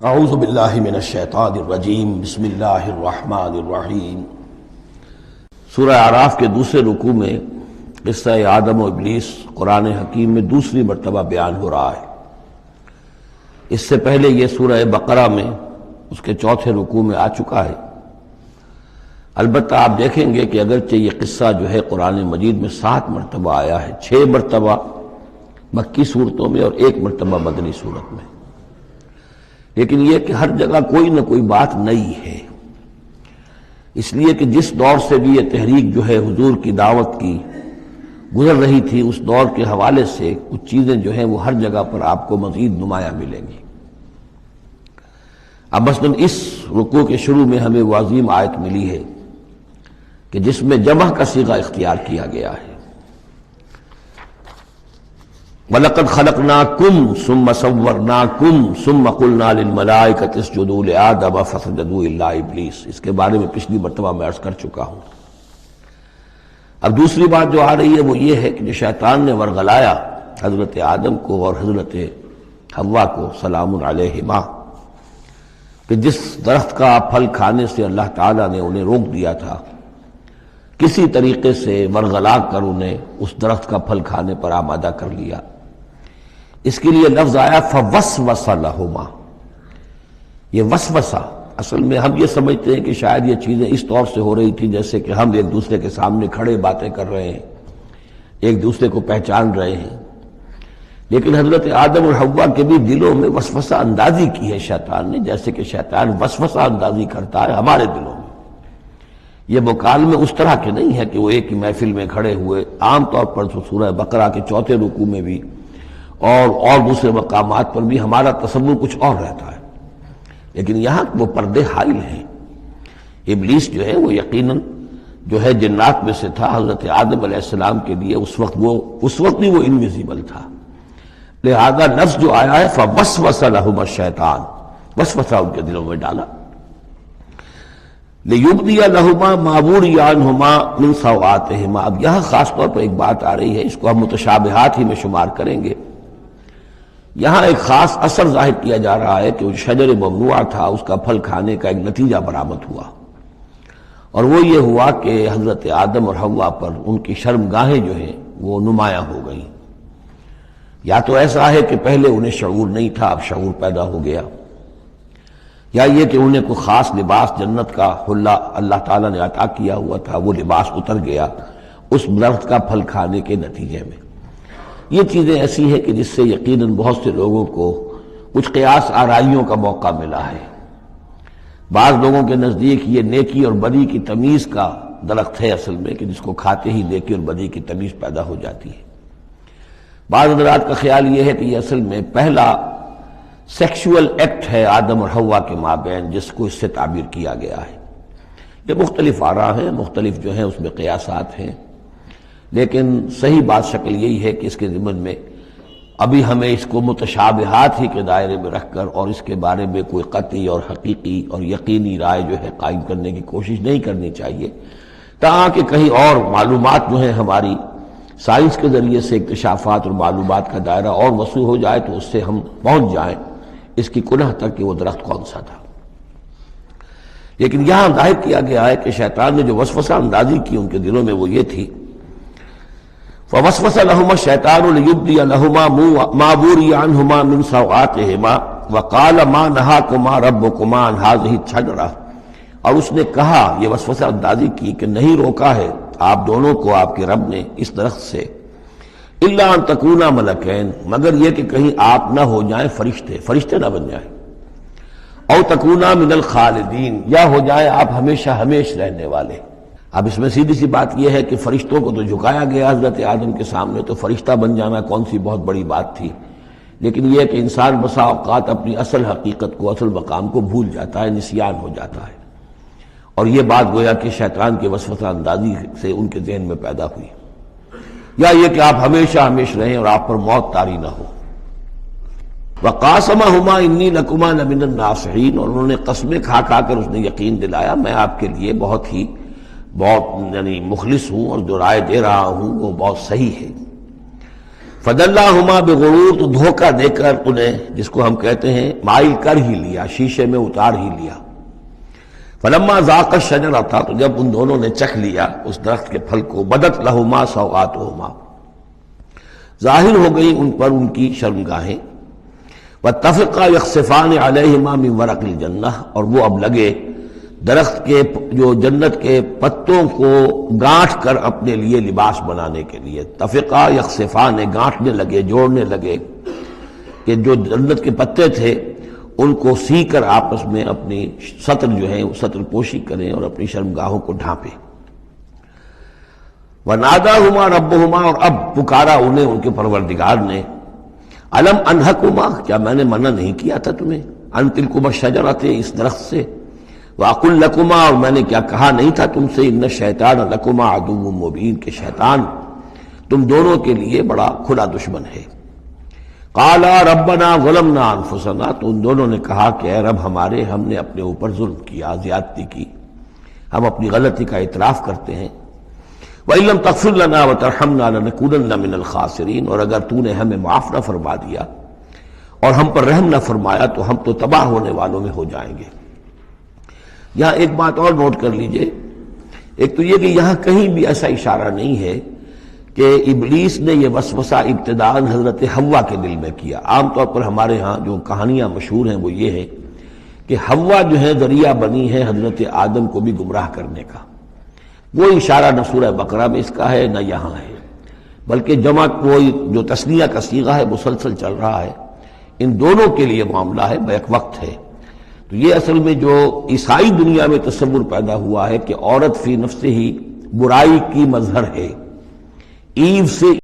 اعوذ باللہ من الشیطان الرجیم بسم اللہ الرحمن الرحیم۔ سورہ اعراف کے دوسرے رکوع میں قصہ آدم و ابلیس قرآن حکیم میں دوسری مرتبہ بیان ہو رہا ہے۔ اس سے پہلے یہ سورہ بقرہ میں اس کے چوتھے رکوع میں آ چکا ہے۔ البتہ آپ دیکھیں گے کہ اگرچہ یہ قصہ جو ہے قرآن مجید میں 7 مرتبہ آیا ہے، 6 مرتبہ مکی صورتوں میں اور 1 مرتبہ مدنی صورت میں، لیکن یہ کہ ہر جگہ کوئی نہ کوئی بات نئی ہے، اس لیے کہ جس دور سے بھی یہ تحریک جو ہے حضور کی دعوت کی گزر رہی تھی، اس دور کے حوالے سے کچھ چیزیں جو ہیں وہ ہر جگہ پر آپ کو مزید نمایاں ملیں گی۔ اب مثلا اس رکوع کے شروع میں ہمیں وہ عظیم آیت ملی ہے کہ جس میں جمع کا صیغہ اختیار کیا گیا ہے، وَلَقَدْ خَلَقْنَاكُمْ ثُمَّ صَوَّرْنَاكُمْ ثُمَّ قُلْنَا لِلْمَلَائِكَةِ اسْجُدُوا لِآدَمَ فَسَجَدُوا إِلَّا إِبْلِيسَ۔ اس کے بارے میں پچھلی مرتبہ میں عرض کر چکا ہوں۔ اب دوسری بات جو آ رہی ہے وہ یہ ہے کہ جو شیطان نے ورغلایا حضرت آدم کو اور حضرت حوا کو سلام علیہما، کہ جس درخت کا پھل کھانے سے اللہ تعالیٰ نے انہیں روک دیا تھا، کسی طریقے سے ورغلا کر انہیں اس درخت کا پھل کھانے پر آمادہ کر لیا۔ اس کے لیے لفظ آیا فوسوس لہما۔ یہ وسوسہ اصل میں ہم یہ سمجھتے ہیں کہ شاید یہ چیزیں اس طور سے ہو رہی تھی جیسے کہ ہم ایک دوسرے کے سامنے کھڑے باتیں کر رہے ہیں، ایک دوسرے کو پہچان رہے ہیں، لیکن حضرت آدم اور حوا کے بھی دلوں میں وسوسہ اندازی کی ہے شیطان نے، جیسے کہ شیطان وسوسہ اندازی کرتا ہے ہمارے دلوں میں۔ یہ مکالمے اس طرح کے نہیں ہے کہ وہ ایک ہی محفل میں کھڑے ہوئے، عام طور پر سورہ بقرہ کے چوتھے رکوع میں بھی اور دوسرے مقامات پر بھی ہمارا تصور کچھ اور رہتا ہے، لیکن یہاں وہ پردے حائل ہیں۔ ابلیس جو ہے وہ یقیناً جو ہے جنات میں سے تھا، حضرت آدم علیہ السلام کے لیے اس وقت بھی وہ انویزیبل تھا، لہذا نفس جو آیا ہے فوسوس لہما الشیطان، وسوسہ ان کے دلوں میں ڈالا۔ لِيُبْدِيَ لَهُمَا مَا وُرِيَ عَنْهُمَا مِنْ سَوْآتِهِمَا۔ اب یہاں خاص طور پر ایک بات آ رہی ہے، اس کو ہم متشابہات ہی میں شمار کریں گے۔ یہاں ایک خاص اثر ظاہر کیا جا رہا ہے کہ وہ شجر ممنوع تھا، اس کا پھل کھانے کا ایک نتیجہ برآمد ہوا، اور وہ یہ ہوا کہ حضرت آدم اور حوا پر ان کی شرمگاہیں جو ہیں وہ نمایاں ہو گئیں۔ یا تو ایسا ہے کہ پہلے انہیں شعور نہیں تھا، اب شعور پیدا ہو گیا، یا یہ کہ انہیں کوئی خاص لباس جنت کا حلہ اللہ تعالیٰ نے عطا کیا ہوا تھا، وہ لباس اتر گیا اس درخت کا پھل کھانے کے نتیجے میں۔ یہ چیزیں ایسی ہیں کہ جس سے یقیناً بہت سے لوگوں کو کچھ قیاس آرائیوں کا موقع ملا ہے۔ بعض لوگوں کے نزدیک یہ نیکی اور بدی کی تمیز کا درخت ہے اصل میں، کہ جس کو کھاتے ہی نیکی اور بدی کی تمیز پیدا ہو جاتی ہے۔ بعض حضرات کا خیال یہ ہے کہ یہ اصل میں پہلا سیکشول ایکٹ ہے آدم اور حوا کے مابین، جس کو اس سے تعبیر کیا گیا ہے۔ یہ مختلف آراء ہیں، مختلف جو ہیں اس میں قیاسات ہیں، لیکن صحیح بات شکل یہی ہے کہ اس کے ضمن میں ابھی ہمیں اس کو متشابہات ہی کے دائرے میں رکھ کر اور اس کے بارے میں کوئی قطعی اور حقیقی اور یقینی رائے جو ہے قائم کرنے کی کوشش نہیں کرنی چاہیے، تاکہ کہیں اور معلومات جو ہیں ہماری سائنس کے ذریعے سے اکتشافات اور معلومات کا دائرہ اور وسیع ہو جائے تو اس سے ہم پہنچ جائیں اس کی کنہ تک کہ وہ درخت کون سا تھا۔ لیکن یہاں ظاہر کیا گیا ہے کہ شیطان نے جو وسوسہ اندازی کی ان کے دلوں میں وہ یہ تھی، فوسوس لهما الشیطان ليبدي لهما ما وري عنهما من سوآتهما وقال ما نهاكما ربكما عن هذه الشجرة۔ اور اس نے کہا، یہ وسوسہ اندازی کی کہ نہیں روکا ہے آپ دونوں کو آپ کے رب نے اس درخت سے، الا ان تکونا ملکین، مگر یہ کہ کہیں آپ نہ ہو جائیں فرشتے نہ بن جائیں، او تکونا من الخالدین، یا ہو جائیں آپ ہمیشہ ہمیش رہنے والے۔ اب اس میں سیدھی سی بات یہ ہے کہ فرشتوں کو تو جھکایا گیا حضرت آدم کے سامنے، تو فرشتہ بن جانا کون سی بہت بڑی بات تھی، لیکن یہ کہ انسان بسا اوقات اپنی اصل حقیقت کو، اصل مقام کو بھول جاتا ہے، نسیان ہو جاتا ہے، اور یہ بات گویا کہ شیطان کے وسوسہ اندازی سے ان کے ذہن میں پیدا ہوئی، یا یہ کہ آپ ہمیشہ ہمیش رہیں اور آپ پر موت طاری نہ ہو۔ وَقَاسَمَهُمَا إِنِّي لَكُمَا لَمِنَ النَّاصِحِينَ، اور انہوں نے قسمیں کھا کھا کر اس نے یقین دلایا میں آپ کے لیے بہت یعنی مخلص ہوں، اور جو رائے دے رہا ہوں وہ بہت صحیح ہے۔ فدلاہما بغرور، تو دھوکہ دے کر انہیں، جس کو ہم کہتے ہیں مائل کر ہی لیا، شیشے میں اتار ہی لیا۔ فلما ذاق الشجرۃ، تو جب ان دونوں نے چکھ لیا اس درخت کے پھل کو، بدت لہما سوآتہما، ظاہر ہو گئی ان پر ان کی شرمگاہیں، واتفقا یخصفان علیہما من ورق الجنہ، اور وہ اب لگے درخت کے جو جنت کے پتوں کو گانٹھ کر اپنے لیے لباس بنانے کے لیے۔ تفقا یخصفان، گانٹھنے لگے، جوڑنے لگے کہ جو جنت کے پتے تھے ان کو سی کر آپس میں اپنی سطر جو ہے سطر پوشی کریں اور اپنی شرمگاہوں کو ڈھانپیں۔ وَنَادَاهُمَا رَبُّهُمَا، اور اب پکارا انہیں ان کے پروردگار نے، أَلَمْ أَنْهَكُمَا، کیا میں نے منع نہیں کیا تھا تمہیں، أَن تِلْكُمَا الشَّجَرَةَ، اس درخت سے، وَأَقُلْ لَكُمَا، اور میں نے کیا کہا نہیں تھا تم سے، إِنَّ الشَّيْطَانَ لَكُمَا عَدُوٌّ مُّبِينٌ، کہ شیطان تم دونوں کے لیے بڑا کھلا دشمن ہے۔ قَالَا رَبَّنَا ظَلَمْنَا أَنفُسَنَا، تو ان دونوں نے کہا کہ اے رب ہمارے، ہم نے اپنے اوپر ظلم کیا، زیادتی کی، ہم اپنی غلطی کا اعتراف کرتے ہیں۔ وَإِن لَّمْ تَغْفِرْ لَنَا وَتَرْحَمْنَا لَنَكُونَنَّ مِنَ الْخَاسِرِينَ، اور اگر تو نے ہمیں معاف نہ فرما دیا اور ہم پر رحم نہ فرمایا تو ہم تو تباہ ہونے والوں میں ہو جائیں گے۔ یہاں ایک بات اور نوٹ کر لیجئے، ایک تو یہ کہ یہاں کہیں بھی ایسا اشارہ نہیں ہے کہ ابلیس نے یہ وسوسہ ابتداءً حضرت حوا کے دل میں کیا۔ عام طور پر ہمارے ہاں جو کہانیاں مشہور ہیں وہ یہ ہے کہ حوا جو ہے ذریعہ بنی ہے حضرت آدم کو بھی گمراہ کرنے کا۔ وہ اشارہ نہ سورہ بقرہ میں اس کا ہے نہ یہاں ہے، بلکہ جمع کوئی جو تثنیہ کا صیغہ ہے مسلسل چل رہا ہے، ان دونوں کے لیے معاملہ ہے، بیک وقت ہے۔ تو یہ اصل میں جو عیسائی دنیا میں تصور پیدا ہوا ہے کہ عورت فی نفسہ ہی برائی کی مظہر ہے، ایو سے